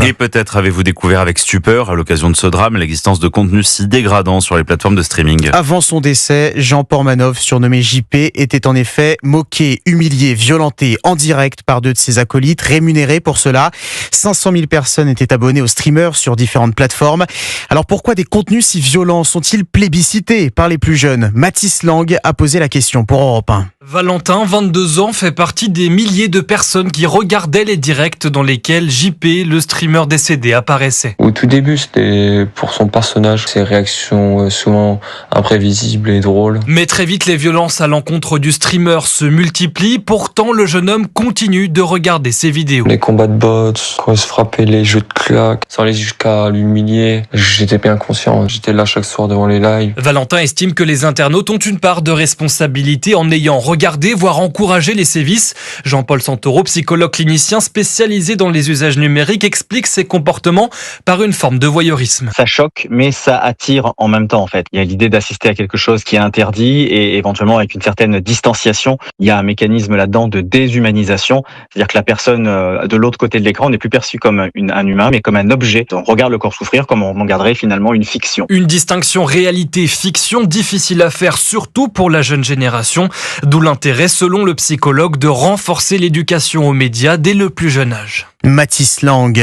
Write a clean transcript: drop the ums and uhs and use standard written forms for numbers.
Et peut-être avez-vous découvert avec stupeur, à l'occasion de ce drame, l'existence de contenus si dégradants sur les plateformes de streaming. Avant son décès, Jean Portmanov, surnommé JP, était en effet moqué, humilié, violenté en direct par 2 de ses acolytes, rémunérés pour cela. 500 000 personnes étaient abonnées au streamer sur différentes plateformes. Alors pourquoi des contenus si violents sont-ils plébiscités par les plus jeunes ? Mathis Lang a posé la question pour Europe 1. Valentin, 22 ans, fait partie des milliers de personnes qui regardaient les directs dans lesquels JP, le streamer décédé, apparaissait. Au tout début, c'était pour son personnage, ses réactions souvent imprévisibles et drôles. Mais très vite, les violences à l'encontre du streamer se multiplient. Pourtant, le jeune homme continue de regarder ses vidéos. Les combats de bots, quand il se frappait, les jeux de claques, sans aller jusqu'à l'humilier. J'étais bien conscient, j'étais là chaque soir devant les lives. Valentin estime que les internautes ont une part de responsabilité en ayant regardé, voire encouragé les sévices. Jean-Paul Santoro, psychologue clinicien spécialisé dans les usages numériques, explique ces comportements par une forme de voyeurisme. Ça choque, mais ça attire en même temps en fait. Il y a l'idée d'assister à quelque chose qui est interdit et éventuellement avec une certaine distanciation. Il y a un mécanisme là-dedans de déshumanisation, c'est-à-dire que la personne de l'autre côté de l'écran n'est plus perçue comme un humain, mais comme un objet. On regarde le corps souffrir comme on regarderait finalement une fiction. Une distinction réalité-fiction difficile à faire, surtout pour la jeune génération, d'où l'intérêt, selon le psychologue, de renforcer l'éducation aux médias dès le plus jeune âge. Mathis Lang.